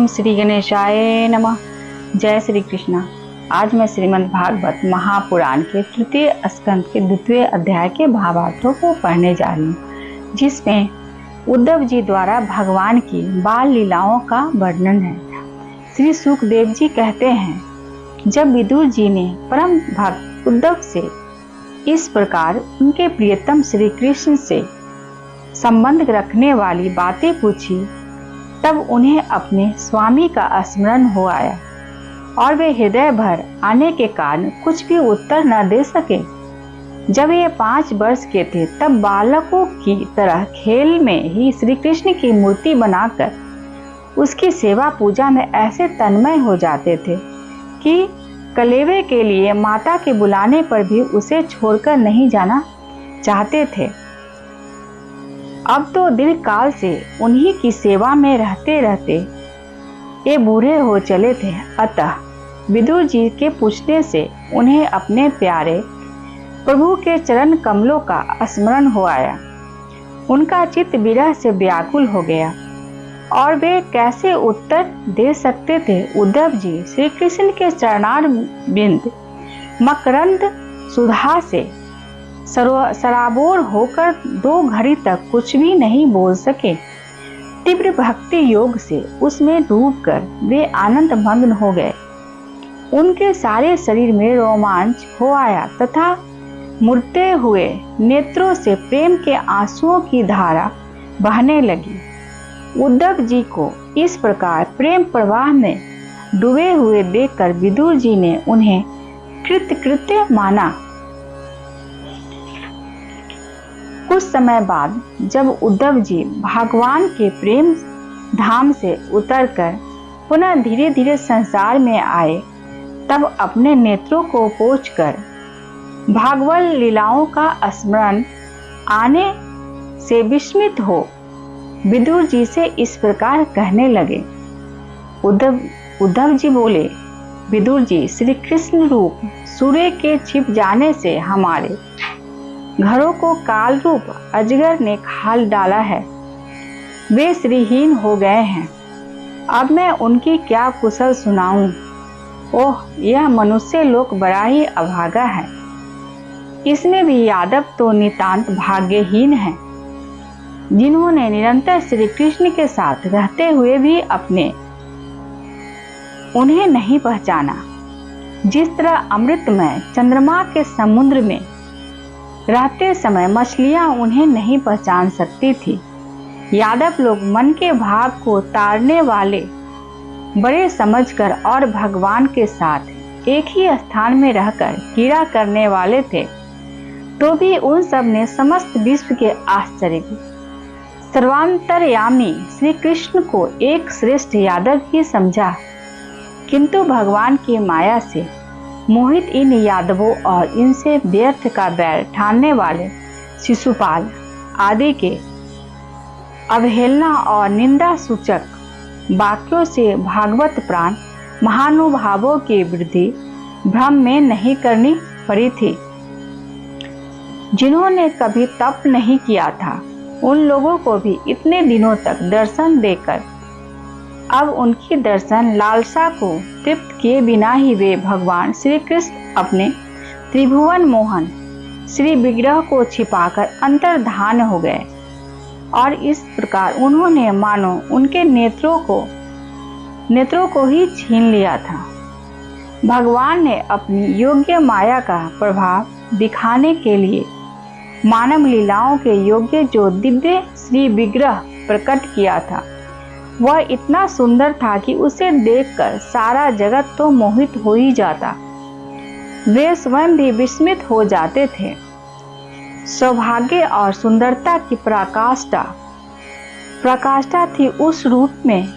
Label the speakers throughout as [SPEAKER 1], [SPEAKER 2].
[SPEAKER 1] ओम श्री गणेशाय नमः। जय श्री कृष्णा। आज मैं श्रीमद् भागवत महापुराण के तृतीय स्कंद के द्वितीय अध्याय के भावार्थों को पढ़ने जा रही हूँ, जिसमें उद्धव जी द्वारा भगवान की बाल लीलाओं का वर्णन है। श्री सुखदेव जी कहते हैं, जब विदुर जी ने परम भक्त उद्धव से इस प्रकार उनके प्रियतम श्री कृष्ण से संबंध रखने वाली बातें पूछी, तब उन्हें अपने स्वामी का स्मरण हो आया और वे हृदय भर आने के कारण कुछ भी उत्तर न दे सके। जब ये 5 वर्ष के थे, तब बालकों की तरह खेल में ही श्री कृष्ण की मूर्ति बनाकर उसकी सेवा पूजा में ऐसे तन्मय हो जाते थे कि कलेवे के लिए माता के बुलाने पर भी उसे छोड़कर नहीं जाना चाहते थे। अब तो दीर्घ काल से उन्हीं की सेवा में रहते रहते ये बूढ़े हो चले थे। अतः विदुर जी के पूछने से उन्हें अपने प्यारे प्रभु के चरण कमलों का स्मरण हो आया। उनका चित्त विरह से व्याकुल हो गया और वे कैसे उत्तर दे सकते थे। उद्धव जी श्री कृष्ण के चरणार बिंद मकरंद सुधा से सराबोर होकर 2 घड़ी तक कुछ भी नहीं बोल सके। तीव्र भक्ति योग से उसमें डूबकर वे आनंद मग्न हो गए। उनके सारे शरीर में रोमांच हो आया तथा मुड़ते हुए नेत्रों से प्रेम के आंसुओं की धारा बहने लगी। उद्धव जी को इस प्रकार प्रेम प्रवाह में डूबे हुए देखकर विदुर जी ने उन्हें कृतकृत्य माना। कुछ समय बाद जब उद्धव जी भगवान के प्रेम धाम से उतरकर पुनः धीरे धीरे संसार में आए, तब अपने नेत्रों को पोंछकर भागवत लीलाओं का स्मरण आने से विस्मित हो विदुर जी से इस प्रकार कहने लगे। उद्धव जी बोले, विदुर जी, श्री कृष्ण रूप सूर्य के छिप जाने से हमारे घरों को काल रूप अजगर ने खा डाला है। वे श्रीहीन हो गए हैं। अब मैं उनकी क्या कुशल सुनाऊं। ओह, यह मनुष्य लोक बड़ा ही अभागा है। इसमें भी यादव तो नितांत भाग्यहीन हैं, जिन्होंने निरंतर श्री कृष्ण के साथ रहते हुए भी उन्हें नहीं पहचाना। जिस तरह अमृतमय चंद्रमा के समुद्र में रहते समय मछलियां उन्हें नहीं पहचान सकती थी, यादव लोग मन के भाव को तारने वाले बड़े समझकर और भगवान के साथ एक ही स्थान में रहकर क्रीड़ा करने वाले थे, तो भी उन सब ने समस्त विश्व के आश्चर्य सर्वांतर्यामी श्री कृष्ण को एक श्रेष्ठ यादव ही समझा। किंतु भगवान की माया से मोहित इन यादवों और इनसे व्यर्थ का बैर ठानने वाले शिशुपाल आदि के अवहेलना और निंदा सूचक वाक्यों से भागवत प्राण महानुभावों की वृद्धि भ्रम में नहीं करनी पड़ी थी। जिन्होंने कभी तप नहीं किया था, उन लोगों को भी इतने दिनों तक दर्शन देकर अब उनकी दर्शन लालसा को तृप्त किए बिना ही वे भगवान श्री कृष्ण अपने त्रिभुवन मोहन श्री विग्रह को छिपाकर अंतर्धान हो गए और इस प्रकार उन्होंने मानो उनके नेत्रों को ही छीन लिया था। भगवान ने अपनी योग्य माया का प्रभाव दिखाने के लिए मानव लीलाओं के योग्य जो दिव्य श्री विग्रह प्रकट किया था, वह इतना सुंदर था कि उसे देखकर सारा जगत तो मोहित हो ही जाता। वे स्वयं भी विस्मित हो जाते थे। सौभाग्य और सुंदरता की प्रकाष्ठा थी उस रूप में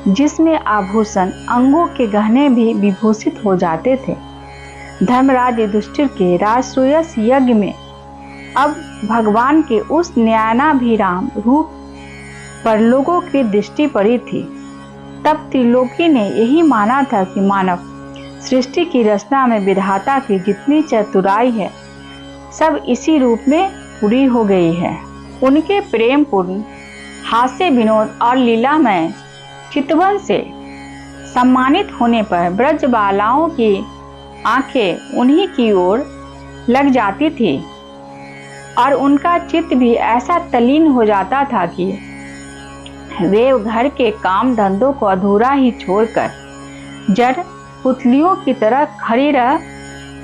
[SPEAKER 1] जिसमें आभूषण अंगों के गहने भी विभूषित हो जाते थे। धर्मराज युधिष्ठिर के राजसूयस यज्ञ में अब भगवान के उस न्यायाभिराम रूप पर लोगों की दृष्टि पड़ी थी। तब त्रिलोकी ने यही माना था कि मानव सृष्टि की रचना में विधाता की जितनी चतुराई है, सब इसी रूप में पूरी हो गई है। उनके प्रेमपूर्ण हास्य विनोद और लीलामय चितवन से सम्मानित होने पर ब्रज बालाओं की आंखें उन्हीं की ओर लग जाती थी और उनका चित्त भी ऐसा तल्लीन हो जाता था कि वे घर के काम धंधों को अधूरा ही छोड़कर जड़ पुतलियों की तरह खड़ी रह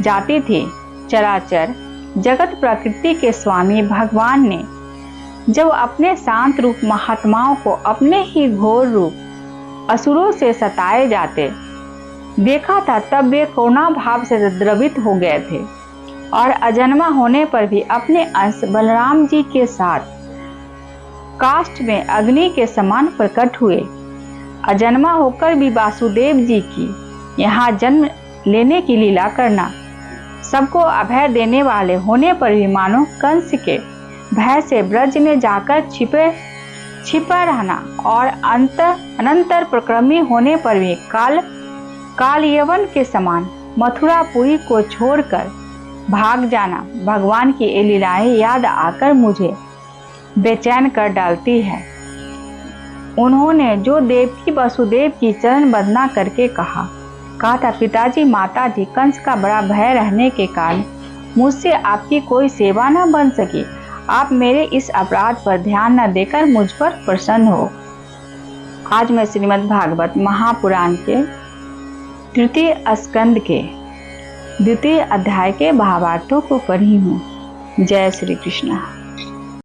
[SPEAKER 1] जाती थी। चराचर जगत प्रकृति के स्वामी भगवान ने जब अपने शांत रूप महात्माओं को अपने ही घोर रूप असुरों से सताए जाते देखा था, तब वे करुणा भाव से द्रवित हो गए थे और अजन्मा होने पर भी अपने अंश बलराम जी के साथ काष्ठ में अग्नि के समान प्रकट हुए। अजन्मा होकर भी वासुदेव जी की यहाँ जन्म लेने की लीला करना, सबको अभय देने वाले होने पर भी मानो कंस के भय से ब्रज में जाकर छिपा रहना और अनंतर प्रक्रमी होने पर भी काल यवन के समान मथुरापुरी को छोड़कर भाग जाना, भगवान की ये लीलाएं याद आकर मुझे बेचैन कर डालती है। उन्होंने जो देवकी वसुदेव की चरण वंदना करके कहा था, पिताजी माताजी, कंस का बड़ा भय रहने के कारण मुझसे आपकी कोई सेवा न बन सकी। आप मेरे इस अपराध पर ध्यान न देकर मुझ पर प्रसन्न हो। आज मैं श्रीमद् भागवत महापुराण के तृतीय स्कंद के द्वितीय अध्याय के भावार्थों को पढ़ी हूँ। जय श्री कृष्ण।